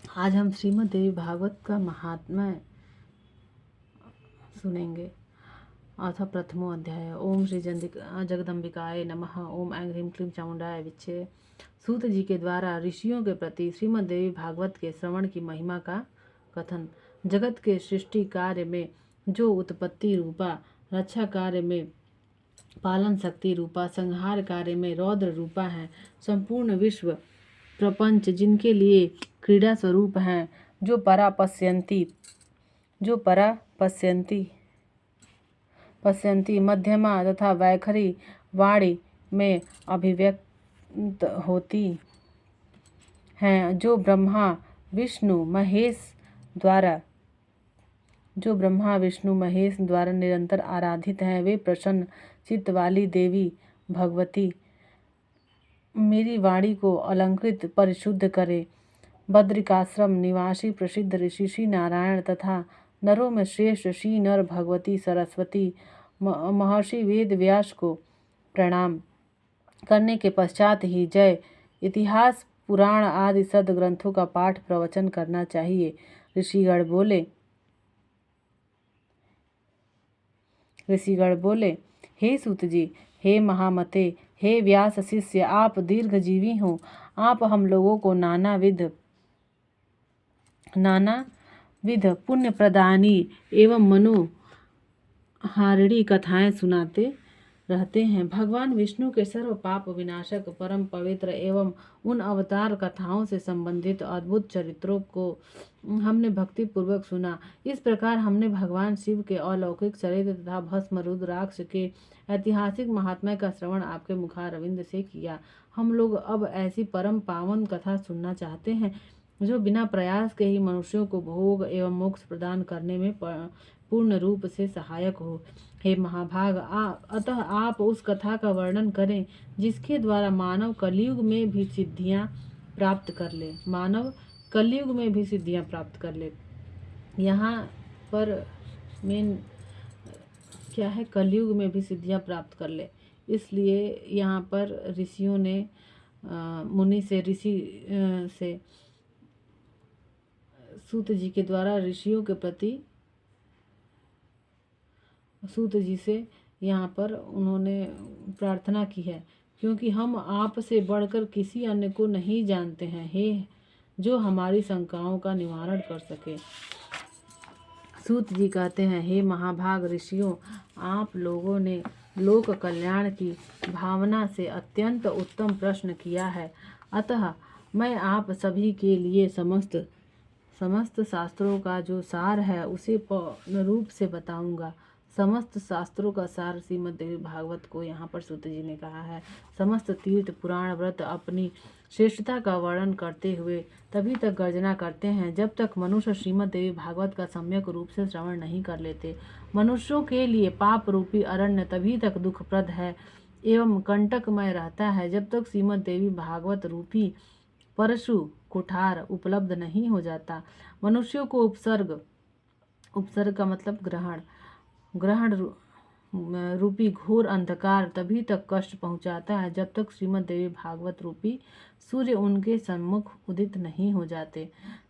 आज हम श्रीमद् देवी भागवत का महात्म्य सुनेंगे। अथ प्रथमो अध्याय। ओम श्री जगदम्बिकाय नमः। ओम ऐं ह्रीं क्लीं चामुंडाय विच्चे। सूत जी के द्वारा ऋषियों के प्रति श्रीमद् देवी भागवत के श्रवण की महिमा का कथन। जगत के सृष्टि कार्य में जो उत्पत्ति रूपा, रक्षा कार्य में पालन शक्ति रूपा, संहार कार्य में रौद्र रूपा है, संपूर्ण विश्व प्रपंच जिनके लिए क्रीड़ा स्वरूप हैं, जो परा पश्यंती मध्यमा तथा वैखरी वाणी में अभिव्यक्त होती हैं, जो ब्रह्मा विष्णु महेश द्वारा निरंतर आराधित हैं, वे प्रसन्न चित्त वाली देवी भगवती मेरी वाणी को अलंकृत परिशुद्ध करे। बद्रिकाश्रम निवासी प्रसिद्ध ऋषि श्री नारायण तथा नरों में श्रेष्ठ श्री नर भगवती सरस्वती महर्षि वेद व्यास को प्रणाम करने के पश्चात ही जय इतिहास पुराण आदि सद्ग्रंथों का पाठ प्रवचन करना चाहिए। ऋषिगण बोले, हे सूत जी, हे महामते, हे व्यास शिष्य, आप दीर्घजीवी हो। आप हम लोगों को नाना विध पुण्य प्रदानी एवं मनोहारिणी कथाएं सुनाते रहते हैं। भगवान विष्णु के सर्व पाप विनाशक, परम पवित्र एवं उन अवतार कथाओं से संबंधित अद्भुत चरित्रों को हमने भक्ति पूर्वक सुना। इस प्रकार हमने भगवान शिव के अलौकिक चरित्र तथा भस्म रुद्राक्ष के ऐतिहासिक महात्म्य का श्रवण आपके मुखारविंद से किया। हम लोग अब ऐसी परम पावन कथा सुनना चाहते हैं जो बिना प्रयास के ही मनुष्यों को भोग एवं मोक्ष प्रदान करने में पूर्ण रूप से सहायक हो। हे महाभाग, अतः आप उस कथा का वर्णन करें जिसके द्वारा मानव कलयुग में भी सिद्धियां प्राप्त कर ले। यहाँ पर मेन क्या है? कलयुग में भी सिद्धियां प्राप्त कर ले। इसलिए यहाँ पर ऋषियों ने सूत जी के द्वारा ऋषियों के प्रति सूत जी से यहाँ पर उन्होंने प्रार्थना की है, क्योंकि हम आप से बढ़कर किसी अन्य को नहीं जानते हैं, हे जो हमारी शंकाओं का निवारण कर सके। सूत जी कहते हैं, हे महाभाग ऋषियों, आप लोगों ने लोक कल्याण की भावना से अत्यंत उत्तम प्रश्न किया है। अतः मैं आप सभी के लिए समस्त शास्त्रों का जो सार है उसे पूर्ण रूप से बताऊंगा। समस्त शास्त्रों का सार श्रीमद् देवी भागवत को यहाँ पर सूत जी ने कहा है। समस्त तीर्थ पुराण व्रत अपनी श्रेष्ठता का वर्णन करते हुए तभी तक गर्जना करते हैं जब तक मनुष्य श्रीमद् देवी भागवत का सम्यक रूप से श्रवण नहीं कर लेते। मनुष्यों के लिए पाप रूपी अरण्य तभी तक दुखप्रद है एवं कंटकमय रहता है जब तक श्रीमद् देवी भागवत रूपी परशु कुठार उपलब्ध नहीं हो जाता। मनुष्यों को उपसर्ग का मतलब ग्रहण रूपी घोर अंधकार तभी तक कष्ट पहुंचाता है जब तक श्रीमद् देवी भागवत रूपी सूर्य उनके सम्मुख उदित नहीं हो जाते।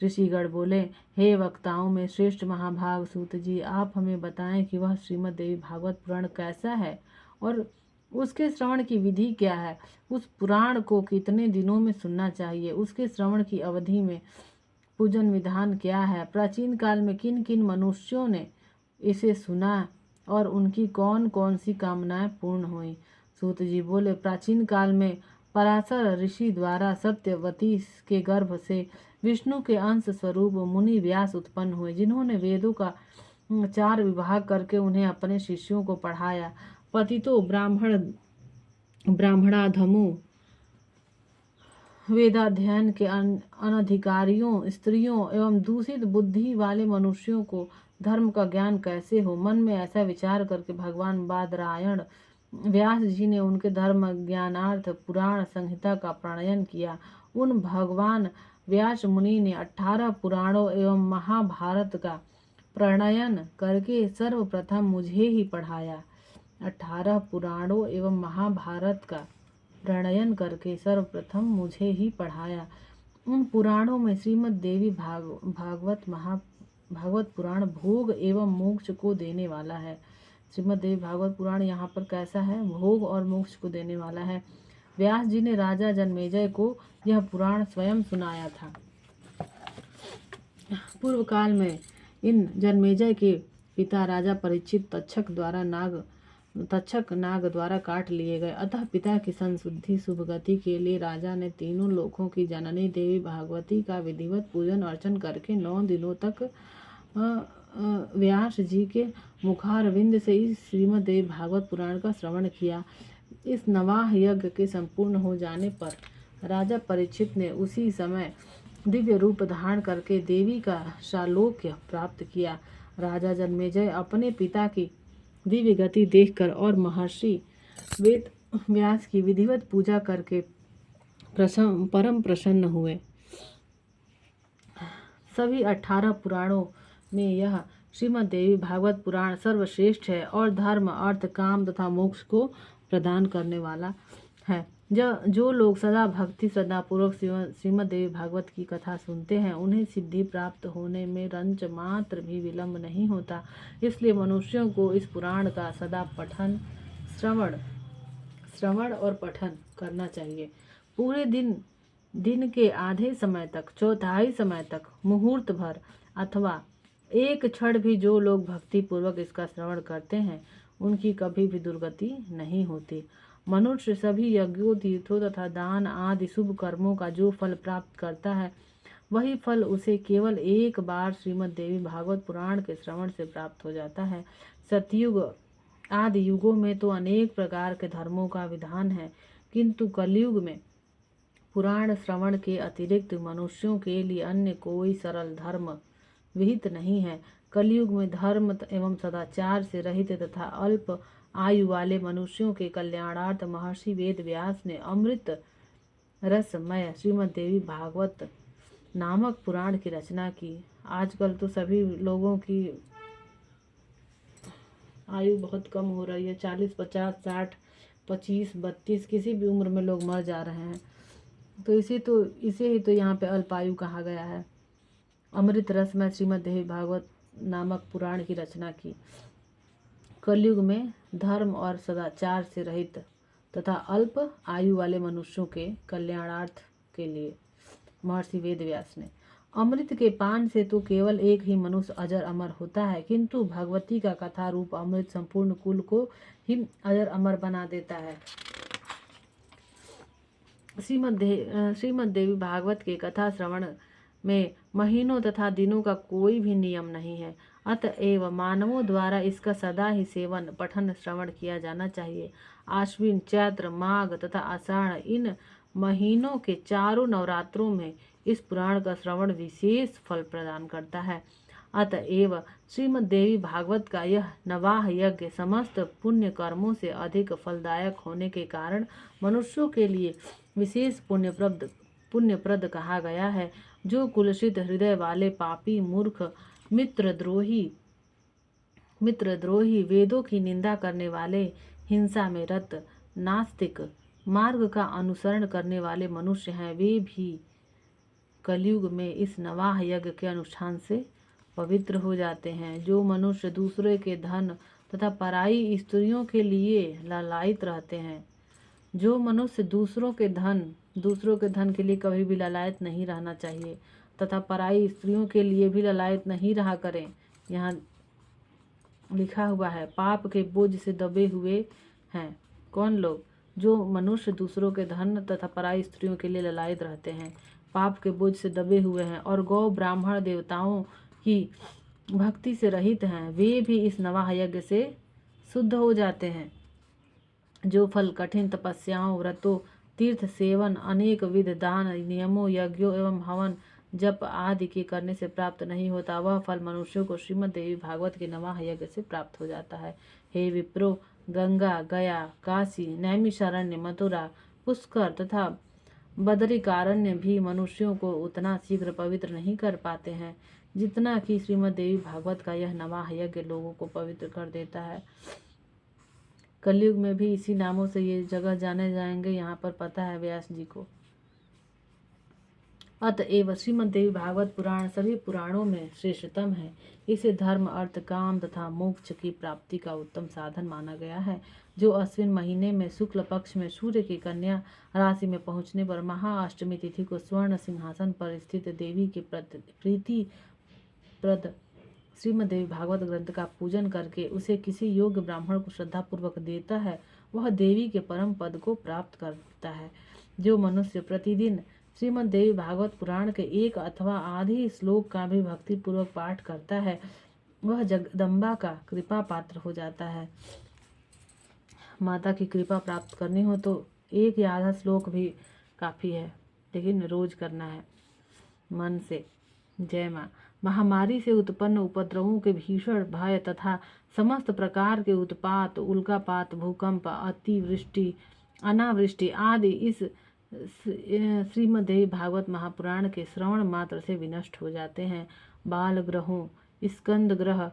ऋषिगण बोले, हे वक्ताओं में श्रेष्ठ महाभाग सूत जी, आप हमें बताएं कि वह श्रीमद् देवी भागवत पुराण कैसा है और उसके श्रवण की विधि क्या है। उस पुराण को कितने दिनों में सुनना चाहिए, उसके श्रवण की अवधि में पूजन विधान क्या है, प्राचीन काल में किन किन मनुष्यों ने इसे सुना और उनकी कौन कौन सी कामनाएं पूर्ण हुई। सूत जी बोले, प्राचीन काल में पराशर ऋषि द्वारा सत्यवती के गर्भ से विष्णु के अंश स्वरूप मुनि व्यास उत्पन्न हुए, जिन्होंने वेदों का 4 विभाग करके उन्हें अपने शिष्यों को पढ़ाया। पतितो ब्राह्मणाधमों वेदाध्ययन के अनधिकारियों, स्त्रियों एवं दूषित बुद्धि वाले मनुष्यों को धर्म का ज्ञान कैसे हो। मन में ऐसा विचार करके भगवान बादरायण व्यास जी ने उनके धर्म ज्ञानार्थ पुराण संहिता का प्रणयन किया। उन भगवान व्यास मुनि ने 18 पुराणों एवं महाभारत का प्रणयन करके सर्वप्रथम मुझे ही पढ़ाया। 18 पुराणों एवं महाभारत का प्रणयन करके सर्वप्रथम मुझे ही पढ़ाया। उन पुराणों में श्रीमद् देवी भागवत पुराण भोग एवं मोक्ष को देने वाला है। श्रीमद् देवी भागवत पुराण यहाँ पर कैसा है? भोग और मोक्ष को देने वाला है। व्यास जी ने राजा जन्मेजय को यह पुराण स्वयं सुनाया था। पूर्व काल में इन जन्मेजय के पिता राजा परीक्षित तक्षक नाग द्वारा काट लिए गए। अतः पिता की संशुद्धि शुभ गति के लिए राजा ने तीनों लोकों की जननी देवी भागवती का विधिवत पूजन अर्चन करके 9 दिनों तक व्यास जी के मुखारविंद से इस श्रीमद् देवी भागवत पुराण का श्रवण किया। इस नवाह यज्ञ के संपूर्ण हो जाने पर राजा परीक्षित ने उसी समय दिव्य रूप धारण करके देवी का शालोक्य प्राप्त किया। राजा जन्मेजय अपने पिता की दिव्य गति देखकर और महर्षि वेद व्यास की विधिवत पूजा करके परम प्रसन्न हुए। सभी 18 पुराणों में यह श्रीमद् देवी भागवत पुराण सर्वश्रेष्ठ है और धर्म अर्थ काम तथा मोक्ष को प्रदान करने वाला है। जो लोग सदा भक्ति श्रद्धा पूर्वक श्रीमद् देवी भागवत की कथा सुनते हैं उन्हें सिद्धि प्राप्त होने में रंच मात्र भी विलंब नहीं होता। इसलिए मनुष्यों को इस पुराण का सदा श्रवण और पठन करना चाहिए। पूरे दिन के आधे समय तक, चौथाई समय तक, मुहूर्त भर अथवा एक क्षण भी जो लोग भक्ति पूर्वक इसका श्रवण करते हैं उनकी कभी भी दुर्गति नहीं होती। मनुष्य सभी यज्ञों, तीर्थों तथा दान आदि शुभ कर्मों का जो फल प्राप्त करता है वही फल उसे केवल एक बार श्रीमद् देवी भागवत पुराण के श्रवण से प्राप्त हो जाता है। सतयुग आदि युगों में तो अनेक प्रकार के धर्मों का विधान है, किंतु कलयुग में पुराण श्रवण के अतिरिक्त मनुष्यों के लिए अन्य कोई सरल धर्म विहित नहीं है। कलयुग में धर्म एवं सदाचार से रहित तथा अल्प आयु वाले मनुष्यों के कल्याणार्थ महर्षि वेद व्यास ने अमृत रसमय श्रीमद् देवी भागवत नामक पुराण की रचना की। आजकल तो सभी लोगों की आयु बहुत कम हो रही है, 40, 50, 60, 25, 32 किसी भी उम्र में लोग मर जा रहे हैं। तो इसे ही तो यहाँ पे अल्पायु कहा गया है। अमृत रसमय श्रीमद् देवी भागवत नामक पुराण की रचना की। कलयुग में धर्म और सदाचार से रहित तथा अल्प आयु वाले मनुष्यों के कल्याणार्थ के लिए महर्षि वेद व्यास ने। अमृत के पान से तो केवल एक ही मनुष्य अजर अमर होता है, किंतु भगवती का कथा रूप अमृत संपूर्ण कुल को ही अजर अमर बना देता है। श्रीमद् देवी भागवत के कथा श्रवण में महीनों तथा दिनों का कोई भी नियम नहीं है। अतएव मानवों द्वारा इसका सदा ही सेवन पठन श्रवण किया जाना चाहिए। आश्विन, चैत्र, माघ तथा आषाढ़ इन महीनों के चारों नवरात्रों में इस पुराण का श्रवण विशेष फल प्रदान करता है। अतएव श्रीमद् देवी भागवत का यह नवाह यज्ञ समस्त पुण्य कर्मों से अधिक फलदायक होने के कारण मनुष्यों के लिए विशेष पुण्यप्रद कहा गया है। जो कुलसित हृदय वाले पापी, मूर्ख, मित्रद्रोही, वेदों की निंदा करने वाले, हिंसा में रत, नास्तिक, मार्ग का अनुसरण करने वाले मनुष्य हैं, वे भी कलयुग में इस नवाह यज्ञ के अनुष्ठान से पवित्र हो जाते हैं। जो मनुष्य दूसरे के धन तथा पराई स्त्रियों के लिए लालायित रहते हैं, जो मनुष्य दूसरों के धन के लिए कभी भी लालायित नहीं रहना चाहिए तथा पराई स्त्रियों के लिए भी लालायित नहीं रहा करें। यहाँ लिखा हुआ है, पाप के बोझ से दबे हुए हैं। कौन लोग? जो मनुष्य दूसरों के धन तथा पराई स्त्रियों के लिए लालायित रहते हैं, पाप के बोझ से दबे हुए हैं और गौ ब्राह्मण देवताओं की भक्ति से रहित हैं, वे भी इस नवाह यज्ञ से शुद्ध हो जाते हैं। जो फल कठिन तपस्याओं, व्रतों, तीर्थ सेवन, अनेक विध दान, नियमों, यज्ञों एवं हवन, जप आदि के करने से प्राप्त नहीं होता, वह फल मनुष्यों को श्रीमद् देवी भागवत के नवाह यज्ञ से प्राप्त हो जाता है। हे विप्रो, गंगा, गया, काशी, नैमिषारण्य, मथुरा, पुष्कर तथा बदरिकारण्य भी मनुष्यों को उतना शीघ्र पवित्र नहीं कर पाते हैं जितना कि श्रीमद् देवी भागवत का यह नवाह यज्ञ लोगों को पवित्र कर देता है। कलयुग में भी इसी नामों से ये जगह जाने जाएंगे, यहाँ पर पता है व्यास जी को। अतएव श्रीमद्देवी भागवत पुराण सभी पुराणों में श्रेष्ठतम है। इसे धर्म, अर्थ, काम तथा मोक्ष की प्राप्ति का उत्तम साधन माना गया है। जो अश्विन महीने में शुक्ल पक्ष में सूर्य की कन्या राशि में पहुंचने पर महाअष्टमी तिथि को स्वर्ण सिंहासन पर स्थित देवी के प्रीति प्रद श्रीमद्देवी भागवत ग्रंथ का पूजन करके उसे किसी योग्य ब्राह्मण को श्रद्धापूर्वक देता है, वह देवी के परम पद को प्राप्त करता है। जो मनुष्य प्रतिदिन श्रीमद्देवी भागवत पुराण के एक अथवा आधी श्लोक का भी भक्तिपूर्वक पाठ करता है, वह जगदम्बा का कृपा पात्र हो जाता है। माता की कृपा प्राप्त करनी हो तो एक या आधा श्लोक भी काफ़ी है, लेकिन रोज करना है मन से। जय माँ। महामारी से उत्पन्न उपद्रवों के भीषण भय तथा समस्त प्रकार के उत्पात, उल्कापात, भूकंप, अतिवृष्टि, अनावृष्टि आदि इस श्रीमद्देवी भागवत महापुराण के श्रवण मात्र से विनष्ट हो जाते हैं। बाल ग्रहों, स्कंद ग्रह,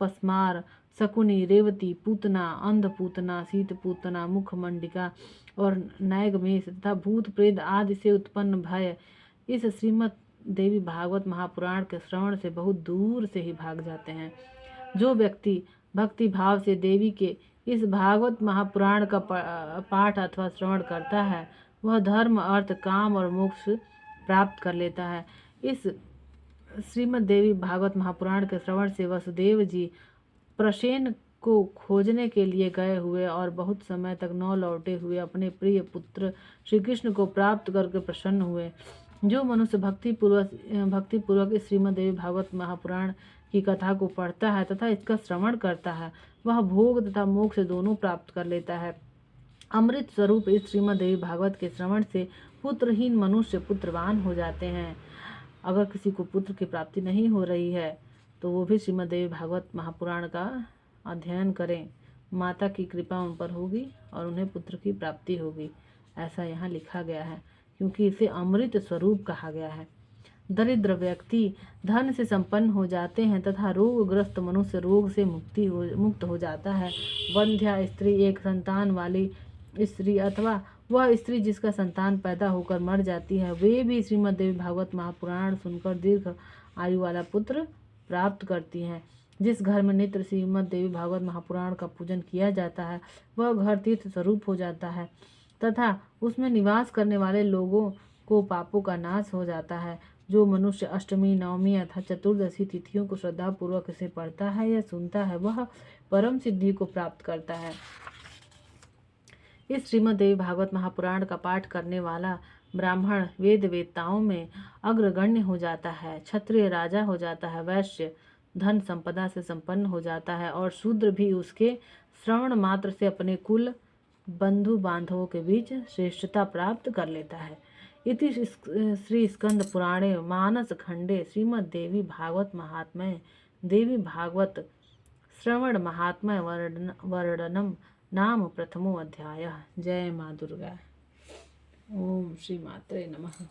पस्मार, शकुनी, रेवती, पूतना, अंधपूतना, शीतपूतना, मुखमंडिका और नैगमेश तथा भूत प्रेत आदि से उत्पन्न भय इस श्रीमद्देवी भागवत महापुराण के श्रवण से बहुत दूर से ही भाग जाते हैं। जो व्यक्ति भक्ति भाव से देवी के इस भागवत महापुराण का पाठ अथवा श्रवण करता है, वह धर्म, अर्थ, काम और मोक्ष प्राप्त कर लेता है। इस श्रीमद्देवी भागवत महापुराण के श्रवण से वसुदेव जी प्रसेन को खोजने के लिए गए हुए और बहुत समय तक न लौटे हुए अपने प्रिय पुत्र श्री कृष्ण को प्राप्त करके प्रसन्न हुए। जो मनुष्य भक्तिपूर्वक इस श्रीमद्देवी भागवत महापुराण की कथा को पढ़ता है तथा इसका श्रवण करता है, वह भोग तथा मोक्ष दोनों प्राप्त कर लेता है। अमृत स्वरूप इस श्रीमद्देवी भागवत के श्रवण से पुत्रहीन मनुष्य पुत्रवान हो जाते हैं। अगर किसी को पुत्र की प्राप्ति नहीं हो रही है तो वो भी श्रीमद्देवी भागवत महापुराण का अध्ययन करें। माता की कृपा उन पर होगी और उन्हें पुत्र की प्राप्ति होगी, ऐसा यहाँ लिखा गया है, क्योंकि इसे अमृत स्वरूप कहा गया है। दरिद्र व्यक्ति धन से संपन्न हो जाते हैं तथा रोगग्रस्त मनुष्य रोग से मुक्त हो जाता है। वंध्या स्त्री, एक संतान वाली स्त्री अथवा वह स्त्री जिसका संतान पैदा होकर मर जाती है, वे भी श्रीमद्देवी भागवत महापुराण सुनकर दीर्घ आयु वाला पुत्र प्राप्त करती हैं। जिस घर में नित्य श्रीमद्देवी भागवत महापुराण का पूजन किया जाता है, वह घर तीर्थ स्वरूप हो जाता है तथा उसमें निवास करने वाले लोगों को पापों का नाश हो जाता है। जो मनुष्य अष्टमी, नवमी अथवा चतुर्दशी तिथियों को श्रद्धापूर्वक इसे पढ़ता है या सुनता है, वह परम सिद्धि को प्राप्त करता है। इस श्रीमद्देवी भागवत महापुराण का पाठ करने वाला ब्राह्मण वेद वेत्ताओं में अग्रगण्य हो जाता है, क्षत्रिय राजा हो जाता है, वैश्य धन संपदा से संपन्न हो जाता है और शूद्र भी उसके श्रवण मात्र से अपने कुल बंधु बांधवों के बीच श्रेष्ठता प्राप्त कर लेता है। इति श्री स्कंद पुराणे मानस खंडे श्रीमद्देवी भागवत महात्म्य देवी भागवत श्रवण महात्म्य वर्णनम नाम प्रथमो अध्याय। जय माँ दुर्गा। ओम श्री मात्रे नमः।